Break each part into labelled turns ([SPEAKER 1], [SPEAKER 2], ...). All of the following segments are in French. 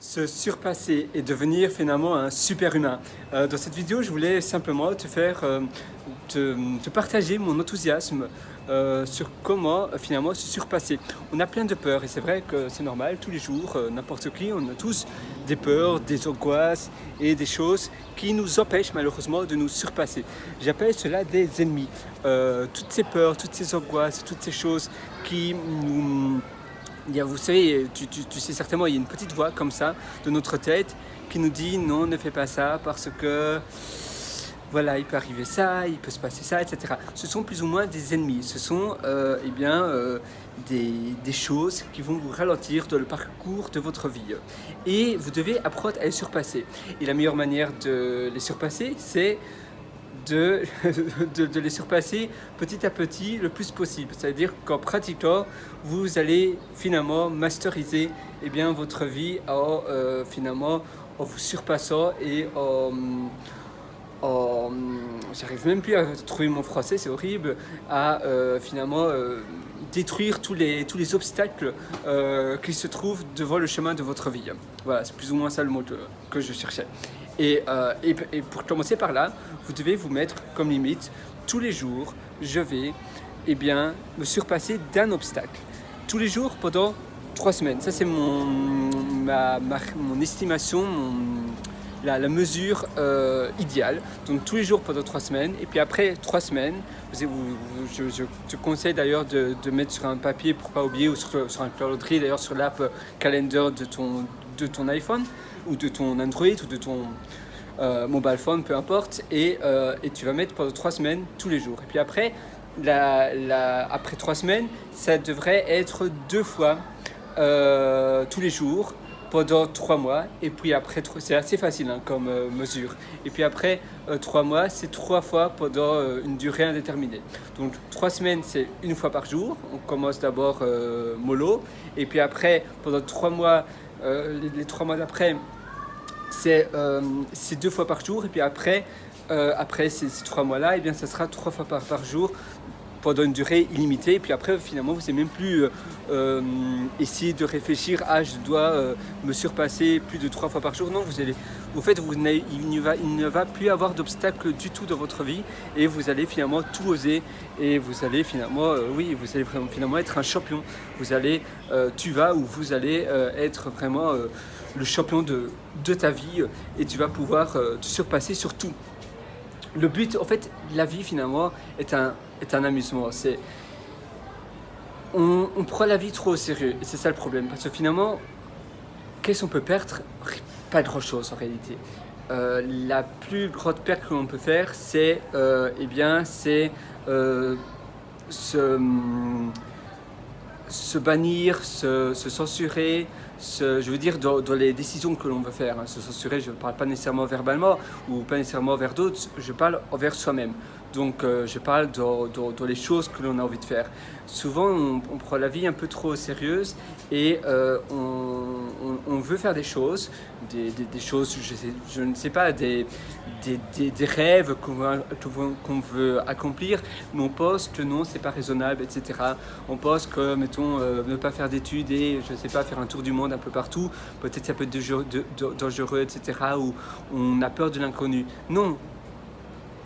[SPEAKER 1] Se surpasser et devenir finalement un super humain. Dans cette vidéo, je voulais simplement te partager mon enthousiasme sur comment finalement se surpasser. On a plein de peurs et c'est vrai que c'est normal, tous les jours, n'importe qui, on a tous des peurs, des angoisses et des choses qui nous empêchent malheureusement de nous surpasser. J'appelle cela des ennemis. Toutes ces peurs, toutes ces angoisses, toutes ces choses qui nous... Vous savez, tu sais certainement, il y a une petite voix comme ça de notre tête qui nous dit non, ne fais pas ça parce que voilà, il peut arriver ça, il peut se passer ça, etc. Ce sont plus ou moins des ennemis, ce sont des choses qui vont vous ralentir dans le parcours de votre vie. Et vous devez apprendre à les surpasser. Et la meilleure manière de les surpasser, c'est de les surpasser petit à petit le plus possible. C'est-à-dire qu'en pratiquant, vous allez finalement masteriser votre vie en vous surpassant et j'arrive même plus à trouver mon français, c'est horrible, à détruire tous les obstacles qui se trouvent devant le chemin de votre vie. Voilà, c'est plus ou moins ça le mot que je cherchais. Et pour commencer par là, vous devez vous mettre comme limite, tous les jours, je vais me surpasser d'un obstacle. Tous les jours pendant 3 semaines. Ça, c'est mon estimation, la mesure idéale. Donc tous les jours pendant 3 semaines. Et puis après 3 semaines, je te conseille d'ailleurs de mettre sur un papier pour ne pas oublier, ou sur un calendrier, d'ailleurs sur l'app Calendar de ton iPhone, ou de ton Android, ou de ton mobile phone, peu importe. Et tu vas mettre pendant 3 semaines tous les jours. Et puis après, après 3 semaines, ça devrait être 2 fois tous les jours pendant 3 mois, et puis après, c'est assez facile comme mesure. Et puis après 3 mois, c'est 3 fois pendant une durée indéterminée. Donc 3 semaines, c'est 1 fois par jour. On commence d'abord mollo, et puis après, pendant 3 mois, les 3 mois d'après, c'est 2 fois par jour, et puis après ces 3 mois-là, ça sera 3 fois par jour pendant une durée illimitée. Et puis après, finalement, vous n'allez même plus essayer de réfléchir je dois me surpasser plus de 3 fois par jour. Non, il ne va plus avoir d'obstacles du tout dans votre vie, et vous allez finalement tout oser, et vous allez finalement être un champion. Vous allez vous allez être vraiment le champion de ta vie, et tu vas pouvoir te surpasser sur tout. Le but, en fait, la vie finalement est un amusement. On prend la vie trop au sérieux, et c'est ça le problème. Parce que finalement, qu'est-ce qu'on peut perdre? Pas grand-chose en réalité. La plus grande perte que l'on peut faire, c'est se bannir, se censurer, je veux dire dans les décisions que l'on veut faire. Se censurer, je ne parle pas nécessairement verbalement ou pas nécessairement vers d'autres, je parle envers soi-même. Donc je parle dans les choses que l'on a envie de faire. Souvent on prend la vie un peu trop sérieuse, et on veut faire des choses, des choses, je ne sais pas, des rêves qu'on veut accomplir, mais on pense que non, c'est pas raisonnable, etc. On pense que, mettons, ne pas faire d'études et, je ne sais pas, faire un tour du monde un peu partout, peut-être ça peut être dangereux, etc. Ou on a peur de l'inconnu. Non,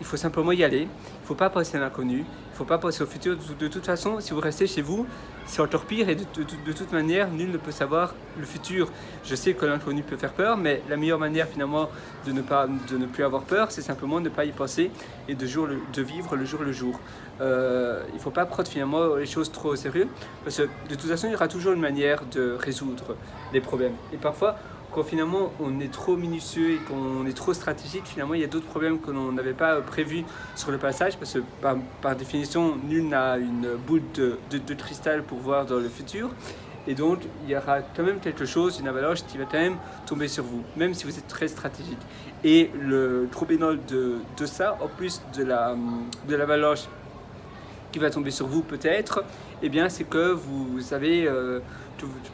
[SPEAKER 1] il faut simplement y aller. Il ne faut pas penser à l'inconnu. Il ne faut pas penser au futur. De toute façon, si vous restez chez vous, c'est encore pire, et de toute manière, nul ne peut savoir le futur. Je sais que l'inconnu peut faire peur, mais la meilleure manière finalement de ne plus avoir peur, c'est simplement de ne pas y penser et de vivre le jour le jour. Il ne faut pas prendre finalement les choses trop au sérieux, parce que de toute façon, il y aura toujours une manière de résoudre les problèmes. Et parfois, quand finalement on est trop minutieux et qu'on est trop stratégique, finalement il y a d'autres problèmes que l'on n'avait pas prévus sur le passage, parce que par définition, nul n'a une boule de cristal pour voir dans le futur. Et donc il y aura quand même quelque chose, une avalanche qui va quand même tomber sur vous, même si vous êtes très stratégique. Et le trop bénol de ça, en plus de l'avalanche qui va tomber sur vous peut-être, c'est que vous avez,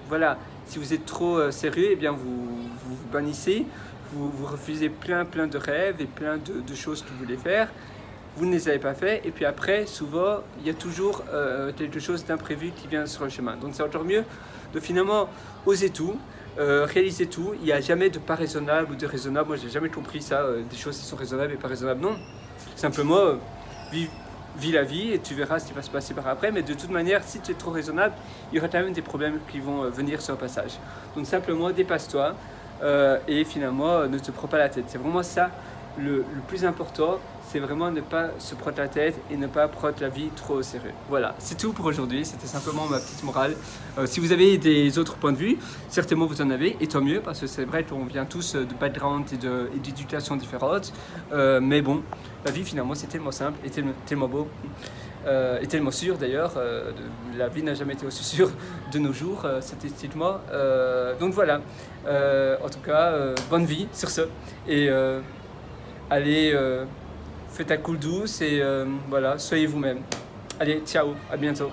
[SPEAKER 1] voilà, si vous êtes trop sérieux, vous bannissez, vous refusez plein de rêves et plein de choses que vous voulez faire. Vous ne les avez pas fait, et puis après, souvent, il y a toujours quelque chose d'imprévu qui vient sur le chemin. Donc c'est encore mieux de finalement oser tout, réalisez tout, il n'y a jamais de pas raisonnable ou de raisonnable, moi j'ai jamais compris ça, des choses qui sont raisonnables et pas raisonnables, non. Simplement, vis la vie et tu verras ce qui va se passer par après, mais de toute manière, si tu es trop raisonnable, il y aura quand même des problèmes qui vont venir sur le passage. Donc simplement, dépasse-toi et finalement, ne te prends pas la tête. C'est vraiment ça le plus important, c'est vraiment ne pas se prendre la tête et ne pas prendre la vie trop au sérieux. Voilà, c'est tout pour aujourd'hui, c'était simplement ma petite morale. Si vous avez des autres points de vue, certainement vous en avez, et tant mieux, parce que c'est vrai qu'on vient tous de backgrounds et d'éducations différentes, mais bon, la vie finalement c'est tellement simple et tellement beau. Et tellement sûr d'ailleurs, la vie n'a jamais été aussi sûre de nos jours, statistiquement. Donc voilà, en tout cas, bonne vie sur ce. Et allez, faites à cool douce et voilà, soyez vous-même. Allez, ciao, à bientôt.